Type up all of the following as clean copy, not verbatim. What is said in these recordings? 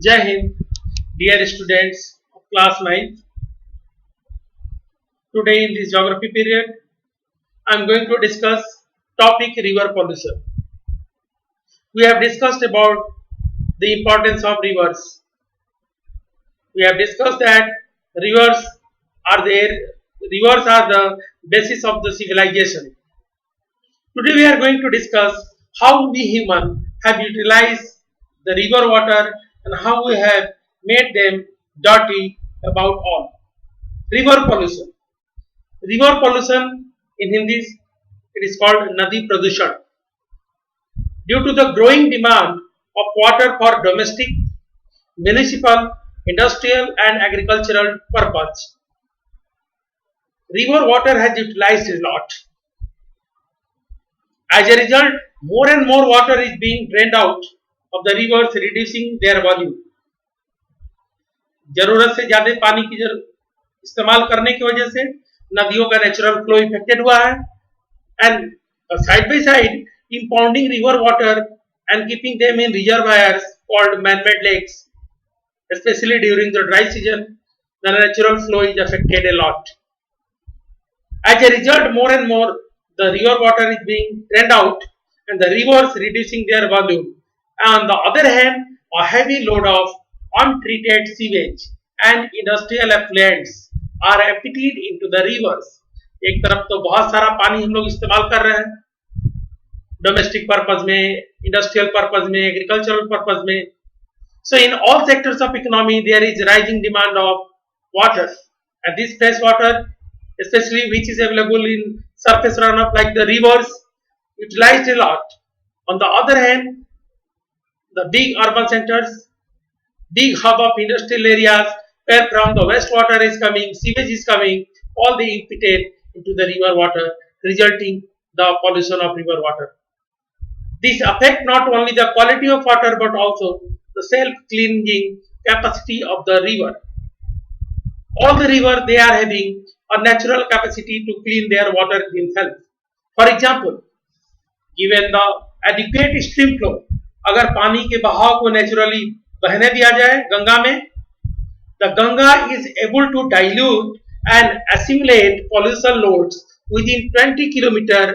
Jai Hind, dear students of class 9th. Today in this geography period, I am going to discuss topic river pollution. We have discussed about the importance of rivers. We have discussed that rivers are there. Rivers are the basis of the civilization. Today we are going to discuss how we human have utilized the river water and how we have made them dirty about all. River pollution. River pollution in Hindi it is called Nadi Pradushan. Due to the growing demand of water for domestic, municipal, industrial and agricultural purpose, river water has utilized a lot. As a result, more and more water is being drained out of the rivers, reducing their volume. जरूरत से ज्यादा पानी की इस्तेमाल करने की वजह से नदियों का नेचुरल फ्लो इफेक्टेड हुआ है and side by side impounding river water and keeping them in reservoirs called man-made lakes, especially during the dry season, the natural flow is affected a lot. As a result, more and more the river water is being drained out and the rivers reducing their volume. On the other hand, a heavy load of untreated sewage and industrial effluents are emptied into the rivers. एक तरफ तो बहुत सारा पानी हम लोग इस्तेमाल कर रहे हैं डोमेस्टिक पर्पज में, इंडस्ट्रियल पर्पज में, एग्रीकल्चरल पर्पज में. So in all sectors of economy there is rising demand of water and this fresh water especially which is available in surface runoff like the rivers utilized a lot. On the other hand, the big urban centers, big hub of industrial areas where from the wastewater is coming, sewage is coming, all they emptied into the river water, resulting the pollution of river water. This affect not only the quality of water but also the self-cleansing capacity of the river. All the river they are having a natural capacity to clean their water themselves. For example, given the adequate stream flow, अगर पानी के बहाव को naturally बहने दिया जाए गंगा में, the Ganga is able to dilute and assimilate pollution loads within 20 km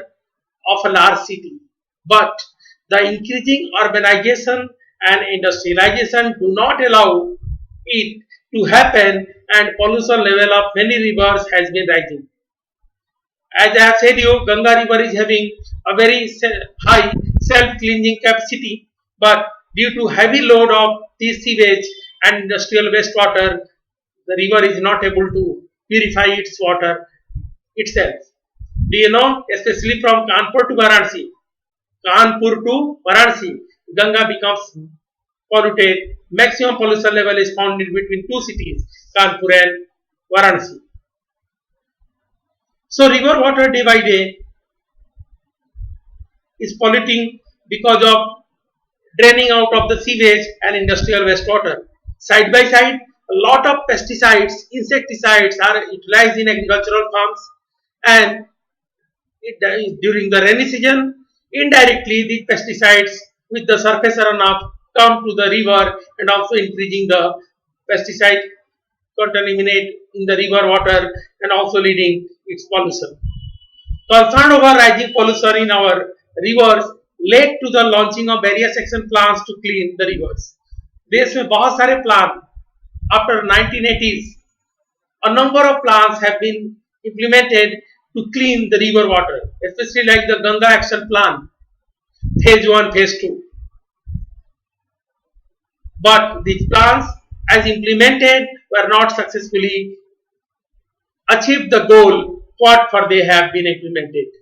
of a large city. But the increasing urbanization and industrialization do not allow it to happen and pollution level of many rivers has been rising. As I have said you, Ganga river is having a very high self-cleansing capacity, but due to heavy load of this sewage and industrial wastewater, the river is not able to purify its water itself. Do you know, especially from Kanpur to Varanasi, Ganga becomes polluted. Maximum pollution level is found in between two cities, Kanpur and Varanasi. So river water day by day is polluting because of draining out of the sewage and industrial wastewater. Side by side, a lot of pesticides, insecticides are utilized in agricultural farms and during the rainy season, indirectly these pesticides with the surface runoff come to the river and also increasing the pesticide contaminate in the river water and also leading its pollution. Concern over rising pollution in our rivers led to the launching of various action plans to clean the rivers. देश में बहुत सारे plan after 1980s a number of plans have been implemented to clean the river water, especially like the Ganga Action Plan, Phase 1, Phase 2. But these plans, as implemented, were not successfully achieved the goal what for they have been implemented.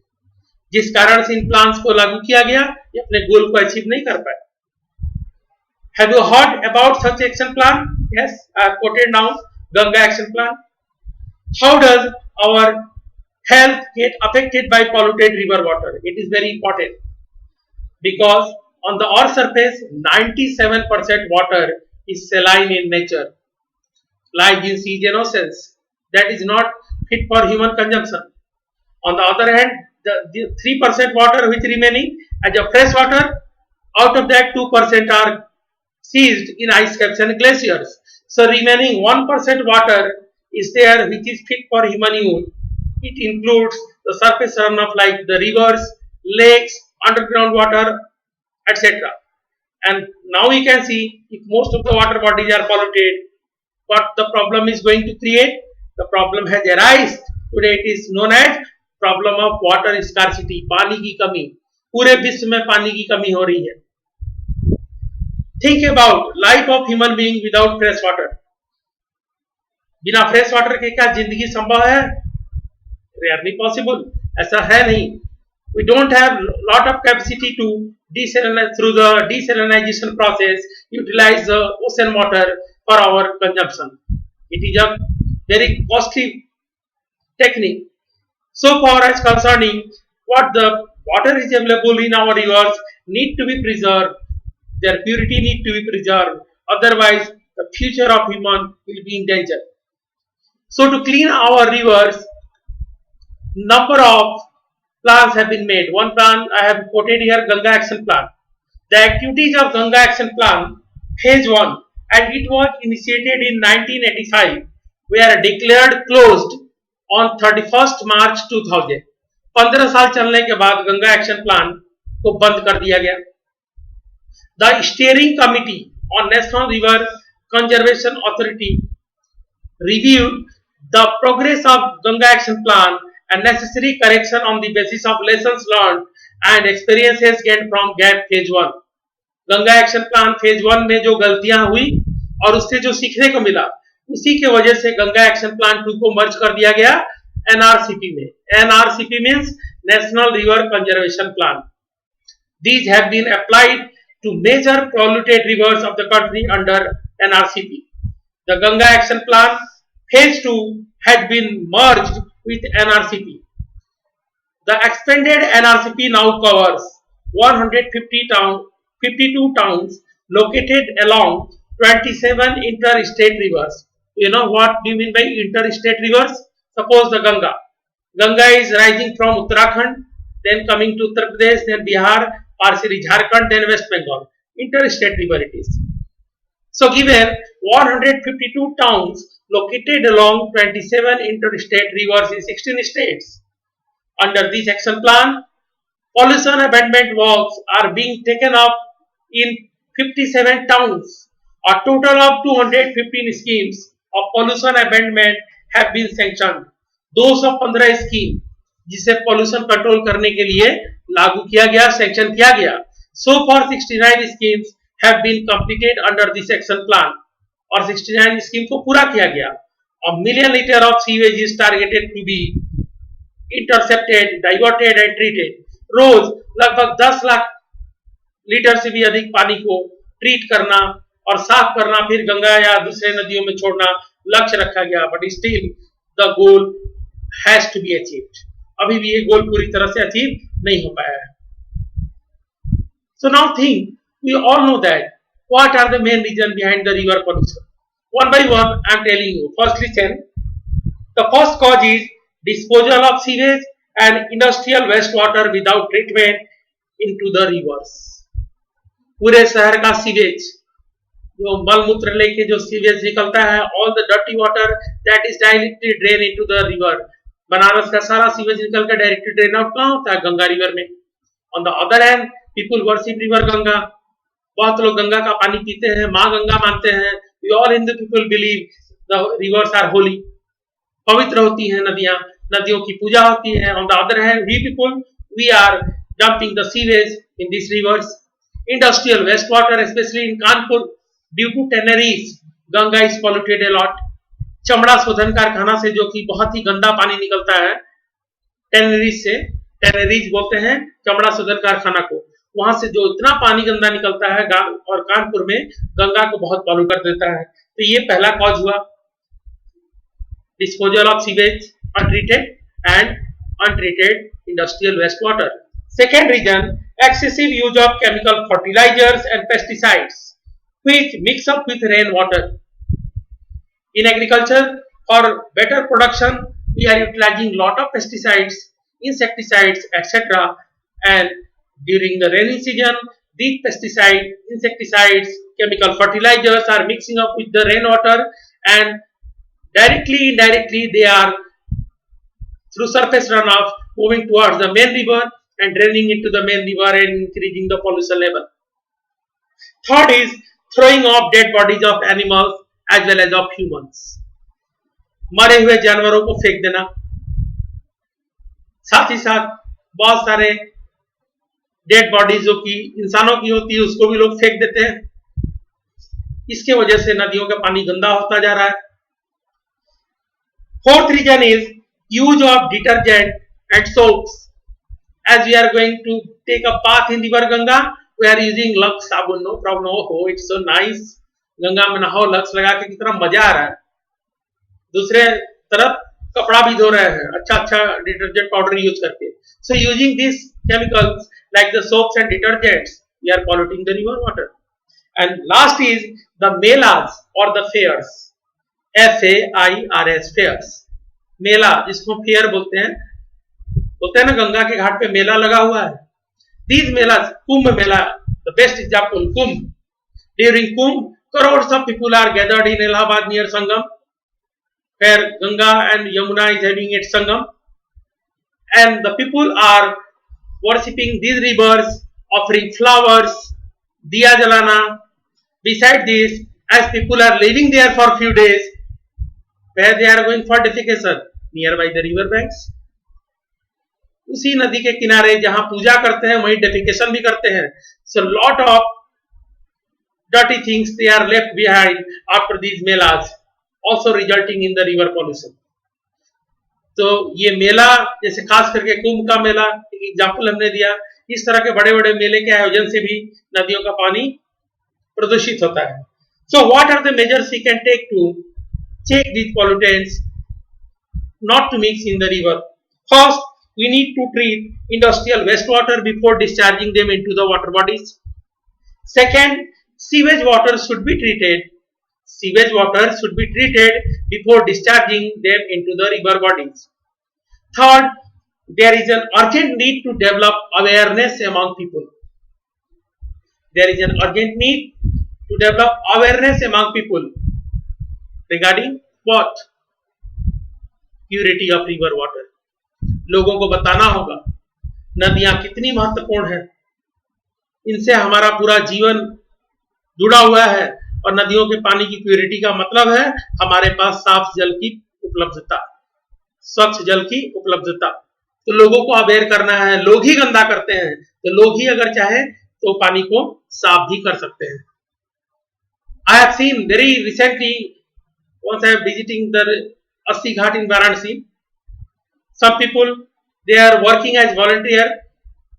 जिस कारण से इन plans को लागू किया गया, ये अपने गोल को अचीव नहीं कर पाए. Have you heard about such action plan? Yes, I have quoted now Ganga Action Plan. How does our health get affected by polluted river water? It is very important because on the earth surface 97% water is saline in nature, lies in seas and oceans, that is not fit for human consumption. On the other hand, the 3% water which remaining as a fresh water, out of that 2% are seized in ice caps and glaciers. So remaining 1% water is there which is fit for human use. It includes the surface runoff like the rivers, lakes, underground water, etc. And now we can see if most of the water bodies are polluted, what the problem is going to create? The problem has arisen. Today it is known as problem of water scarcity, पानी की कमी. पूरे विश्व में पानी की कमी हो रही है. Think about life of human being without fresh water. बिना फ्रेश वाटर के क्या जिंदगी संभव है? Rarely possible. ऐसा है नहीं. We don't have lot of capacity to desalinate through the desalination process, utilize the ocean water for our consumption. It is a very costly technique. So far as concerning what the water is available in our rivers need to be preserved, their purity need to be preserved, otherwise the future of human will be in danger. So to clean our rivers, number of plans have been made. One plan I have quoted here, Ganga Action Plan. The activities of Ganga Action Plan, phase 1, and it was initiated in 1985, were declared closed on 31st March 2000. 15 साल चलने के बाद Ganga action plan को बंद कर दिया गया. The Steering Committee on National River Conservation Authority reviewed the progress of Ganga Action Plan and necessary correction on the basis of lessons learned and experiences gained from GAP phase 1. Ganga action plan phase 1 में जो गलतियां हुई और उससे जो सीखने को मिला, उसी के वजह से गंगा एक्शन प्लान 2 को मर्ज कर दिया गया एनआरसीपी में. NRCP means national river conservation plan. These have been applied to major polluted rivers of the country under NRCP. The Ganga Action Plan phase 2 had been merged with NRCP. The expanded NRCP now covers 52 towns located along 27 interstate rivers. You know what do you mean by interstate rivers? Suppose the Ganga. Ganga is rising from Uttarakhand, then coming to Uttar Pradesh, then Bihar, partially Jharkhand, then West Bengal. Interstate river it is. So given 152 towns located along 27 interstate rivers in 16 states. Under this action plan, pollution abatement works are being taken up in 57 towns. A total of 215 schemes of pollution abatement have been sanctioned. 215 scheme जिसे pollution control करने के लिए लागू किया गया, sanction किया गया. So far 69 schemes have been completed under this action plan और 69 स्कीम को पूरा किया गया. A million liter of sewage is targeted to be intercepted, diverted and treated. रोज लगभग 10 लाख लीटर से भी अधिक पानी को ट्रीट करना और साफ करना, फिर गंगा या दूसरे नदियों में छोड़ना लक्ष्य रखा गया. But still the goal has to be achieved. अभी भी ये गोल पूरी तरह से अचीव नहीं हो पाया है. So now think, we all know that what are the main reasons behind the river pollution. One by one I am telling you. First listen, the first cause is disposal of sewage and industrial wastewater without treatment into the rivers. पूरे शहर का sewage, जो मल मूत्र लेके जो sewage निकलता है, all the dirty water that is directly drain into the river. Banaras का सारा सीवेज निकल कर डायरेक्टली ड्रेन आउट कहाँ होता है? गंगा रिवर में. On the other hand, people worship river Ganga. बहुत लोग गंगा का पानी पीते हैं, माँ गंगा मानते हैं. We all Hindu people believe the rivers are holy. पवित्र होती हैं नदियाँ, नदियों की पूजा होती है. On the other hand, we people, we are dumping the sewage in these rivers. Industrial wastewater, especially in Kanpur, due to tanneries, Ganga is polluted a lot. चमड़ा शोधन कारखाना से जो कि बहुत ही गंदा पानी निकलता है, टैनरीज से, टैनरीज बोलते हैं चमड़ा शोधन कारखाना को. वहां से जो इतना पानी गंदा निकलता है और कानपुर में गंगा को बहुत पॉल्यू कर देता है. तो ये पहला कॉज हुआ, disposal of sewage untreated and untreated industrial waste water. Second reason, excessive use of chemical fertilizers and pesticides which mix up with rainwater. In agriculture, for better production, we are utilizing lot of pesticides, insecticides, etc. And during the rainy season, these pesticides, insecticides, chemical fertilizers are mixing up with the rainwater, and directly, indirectly, they are through surface runoff moving towards the main river and draining into the main river and increasing the pollution level. Third is throwing off dead bodies of animals as well as of humans. मरे हुए जानवरों को फेंक देना, साथ ही साथ बहुत सारे डेड बॉडीज जो कि इंसानों की होती है उसको भी लोग फेंक देते हैं। इसके वजह से नदियों का पानी गंदा होता जा रहा है। Fourth reason is use of detergent and soaps. as we are going to take a bath in river Ganga, we are using Lux sabun, no problem. Oh, it's so nice. Ganga में नहाओ लक्स लगा के कितना मजा आ रहा है। दूसरे तरफ कपड़ा भी धो रहे हैं अच्छा अच्छा डिटर्जेंट पाउडर यूज करके। So using these chemicals like the soaps and detergents, we are polluting the river water. And last is the melas or the fairs. FAIRS fairs. मेला जिसको फेयर बोलते हैं ना, गंगा के घाट पे मेला लगा हुआ है। These melas, Kumbh Mela, the best example, Kumbh. During Kumbh, crores of people are gathered in Allahabad near Sangam, where Ganga and Yamuna is having its Sangam, and the people are worshipping these rivers, offering flowers, diya jalana. Beside this, as people are living there for few days, where they are going for defecation nearby the river banks. उसी नदी के किनारे जहां पूजा करते हैं वहीं defecation भी करते हैं। So lot of dirty things they are left behind after these melas, also resulting in the river pollution. तो ये मेला जैसे खास करके कुंभ का मेला एक एग्जाम्पल हमने दिया, इस तरह के बड़े बड़े मेले के आयोजन से भी नदियों का पानी प्रदूषित होता है। So what are the measures we can take to check these pollutants not to mix in the river? First, we need to treat industrial wastewater before discharging them into the water bodies. Second, sewage water should be treated. Sewage water should be treated before discharging them into the river bodies. Third, there is an urgent need to develop awareness among people. There is an urgent need to develop awareness among people regarding what? Purity of river water. लोगों को बताना होगा नदियां कितनी महत्वपूर्ण है, इनसे हमारा पूरा जीवन जुड़ा हुआ है और नदियों के पानी की प्योरिटी का मतलब है हमारे पास साफ जल की उपलब्धता, स्वच्छ जल की उपलब्धता। तो लोगों को अवेयर करना है। लोग ही गंदा करते हैं तो लोग ही अगर चाहे तो पानी को साफ भी कर सकते हैं। I have seen very recently once I am visiting the Assi Ghat in Varanasi. Some people, they are working as volunteer.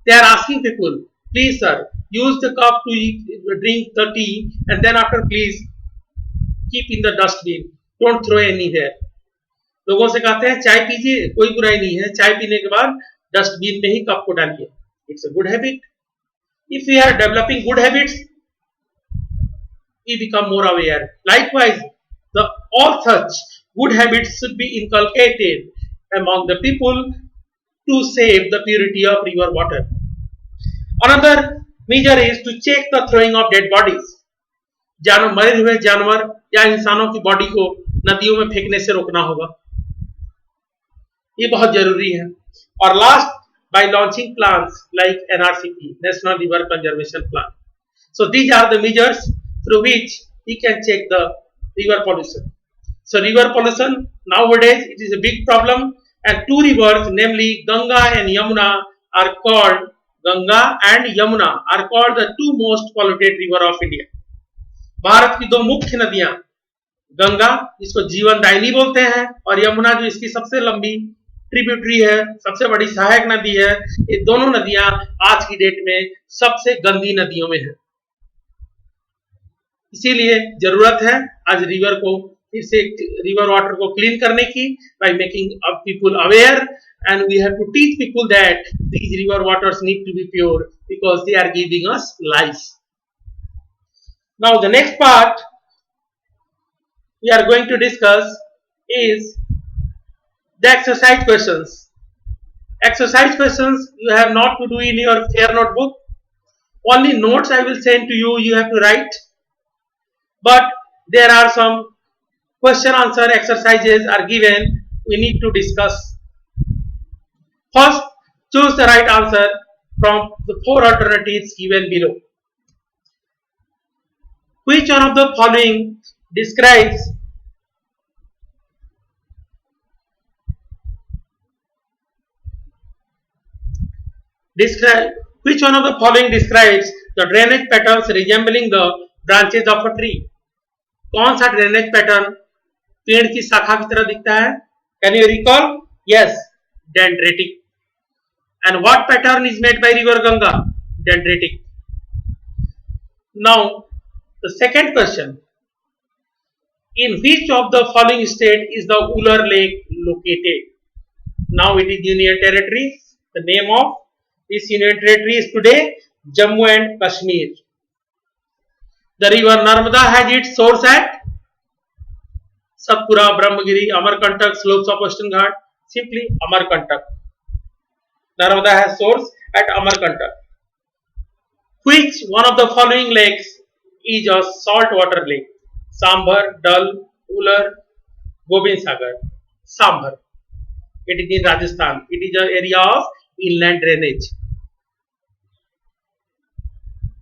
They are asking people, please sir, use the cup to drink the tea and then after please keep in the dustbin. Don't throw anywhere. लोगों से कहते हैं चाय पीजिए, कोई बुराई नहीं है, चाय पीने के बाद डस्टबिन में ही कप को डालिए। It's a good habit. If we are developing good habits, we become more aware. Likewise, all such good habits should be inculcated among the people to save the purity of river water. Another measure is to check the throwing of dead bodies. मरे हुए जानवर या इंसानों की body को नदियों में फेंकने से रोकना होगा, ये बहुत जरूरी है। और last, by launching plans like NRCP, National River Conservation Plan. So these are the measures through which we can check the river pollution. So river pollution nowadays it is a big problem, and two rivers, namely Ganga and Yamuna, are called the two most polluted river of India. Bharat की दो मुख्य नदियां, गंगा जिसको जीवनदायिनी बोलते हैं और यमुना जो इसकी सबसे लंबी ट्रिब्यूटरी है, सबसे बड़ी सहायक नदी है, ये दोनों नदियां आज की डेट में सबसे गंदी नदियों में है। इसीलिए जरूरत है आज रिवर को फिर से रिवर वाटर को क्लीन करने की, by making people aware, and we have to teach people that these river waters need to be pure because they are giving us life. Now the next part we are going to discuss is the exercise questions. Exercise questions you have not to do in your fair notebook. Only notes I will send to you, you have to write. But there are some question answer exercises are given, we need to discuss. First, choose the right answer from the four alternatives given below. Which one of the following describes which one of the following describes the drainage patterns resembling the branches of a tree? कौन सा drainage pattern पेड़ की शाखा की तरह दिखता है? Can you recall? Yes, dendritic. And what pattern is made by river Ganga? Dendritic. Now the second question, in which of the following state is the Ular Lake located? Now it is Union Territory. The name of this Union Territory is today Jammu and Kashmir. The river Narmada has its source at Satpura, Brahmagiri, Amarkantak, slopes of Western Ghat. Simply Amarkantak. Narmada has source at Amarkantak. Which one of the following lakes is a saltwater lake? Sambhar, Dal, Ular, Gobind Sagar. Sambhar. It is in Rajasthan. It is an area of inland drainage.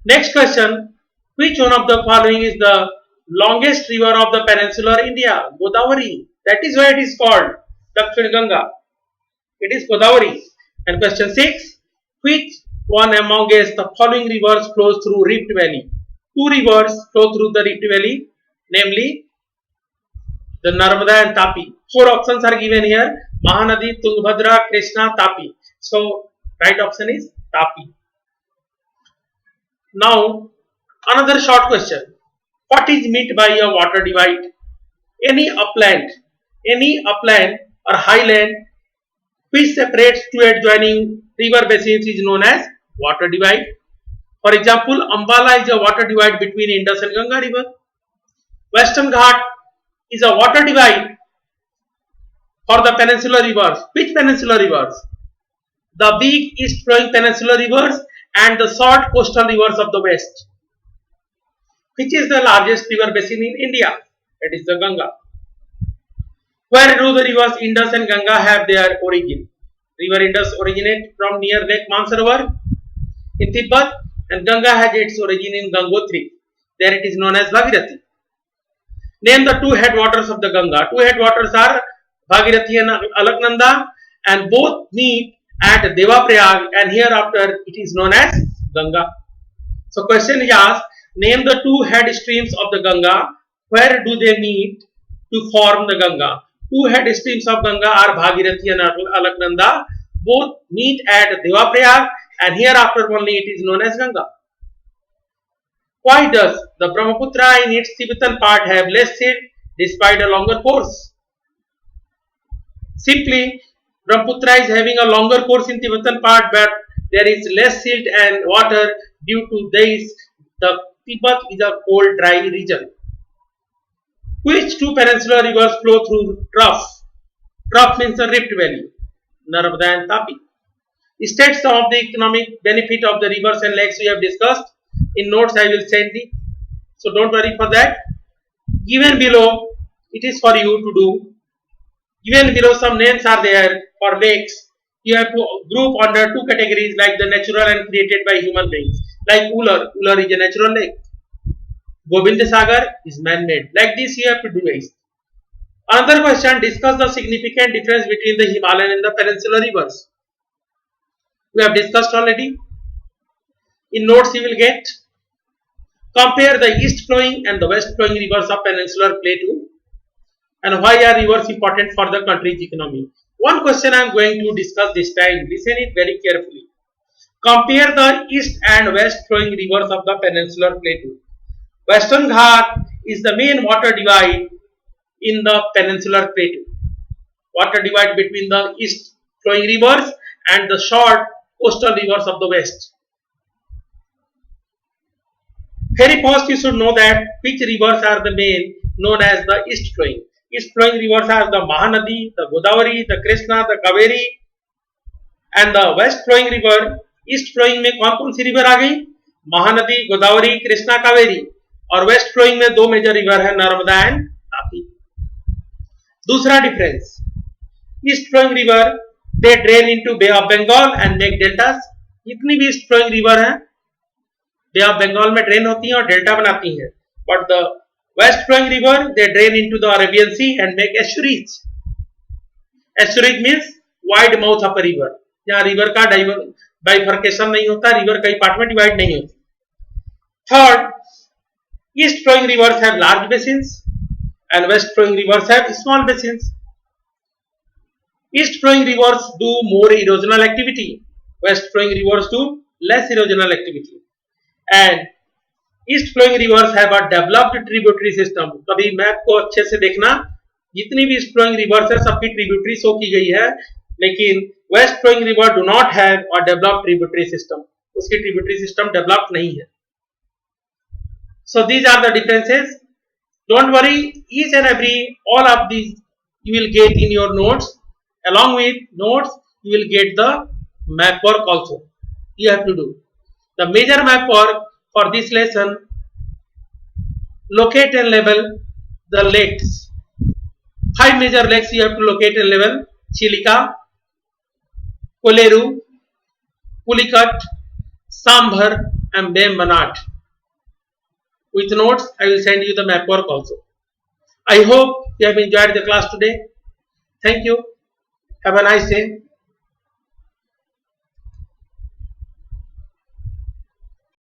Next question. Which one of the following is the longest river of the peninsular India? Godavari. That is why it is called Dakshin Ganga. It is Godavari. And question 6. Which one amongst the following rivers flows through Rift Valley? Two rivers flow through the Rift Valley, namely the Narmada and Tapi. Four options are given here: Mahanadi, Tungabhadra, Krishna, Tapi. So right option is Tapi. Now another short question. What is meant by a water divide? Any upland or highland which separates two adjoining river basins is known as water divide. For example, Ambala is a water divide between Indus and Ganga river. Western Ghat is a water divide for the peninsular rivers. Which peninsular rivers? The big east flowing peninsular rivers and the short coastal rivers of the west. Which is the largest river basin in India? It is the Ganga. Where do the rivers Indus and Ganga have their origin? River Indus originates from near Lake Mansarovar in Tibet, and Ganga has its origin in Gangotri. There it is known as Bhagirathi. Name the two headwaters of the Ganga. Two headwaters are Bhagirathi and Alaknanda, and both meet at Devaprayag, and hereafter it is known as Ganga. So question is asked, name the two head streams of the Ganga. Where do they meet to form the Ganga? Two head streams of Ganga are Bhagirathi and Alaknanda. Both meet at Devaprayag, and hereafter only it is known as Ganga. Why does the Brahmaputra in its Tibetan part have less silt despite a longer course? Simply, Brahmaputra is having a longer course in Tibetan part, but there is less silt and water. Due to this, the Tibet is a cold, dry region. Which two peninsular rivers flow through trough? Trough means a rift valley. Narmada and Tapi. State some of the economic benefit of the rivers and lakes we have discussed. In notes I will send it, so don't worry for that. Given below, it is for you to do. Given below, some names are there for lakes. You have to group under two categories, like the natural and created by human beings. Like Ular is a natural lake. Gobind Sagar is man-made. Like this you have to do it. Another question, discuss the significant difference between the Himalayan and the peninsular rivers. We have discussed already. In notes you will get. Compare the east flowing and the west flowing rivers of peninsular plateau, and why are rivers important for the country's economy. One question I am going to discuss this time. Listen it very carefully. Compare the east and west flowing rivers of the peninsular plateau. Western Ghat is the main water divide in the peninsular plateau. Water divide between the east flowing rivers and the short coastal rivers of the west. Very first you should know that which rivers are the main known as the east flowing. East flowing rivers are the Mahanadi, the Godavari, the Krishna, the Kaveri, and the west flowing river. East flowing में कौन कौन सी river आ गई? महानदी गोदावरी, कृष्णा, कावेरी, और west flowing में दो major river है, Narmada and Tapi. दूसरा difference, east flowing river they drain into bay of Bengal and make deltas. जितनी भी ईस्ट फ्लोइंग रिवर है बे ऑफ बंगाल में ड्रेन होती हैं और डेल्टा बनाती हैं, but the west flowing river they drain into the Arabian sea and make estuaries. Estuaries means wide mouth of a river, जहां रिवर का बाइफर्केशन नहीं होता, रिवर कई पार्ट में डिवाइड नहीं होती। Third, east flowing rivers have large basins and west flowing rivers have small basins. East flowing rivers do more erosional activity, west flowing rivers do less erosional activity, and east flowing rivers have a developed tributary system. कभी map को अच्छे से देखना, जितनी भी east flowing reverse है सबकी tributary show की गई है, लेकिन west flowing river do not have a developed tributary system, उसकी ट्रिब्यूटरी सिस्टम डेवलप्ड नहीं है। So these are the differences. Don't worry, each and every all of these you will get in your notes. Along with notes you will get the map work also. You have to do the major map work for this lesson. Locate and label the lakes. 5 major lakes you have to locate and label: Chilika, Koleru, Pulicat, Sambhar and Bembanat. With notes, I will send you the map work also. I hope you have enjoyed the class today. Thank you. Have a nice day.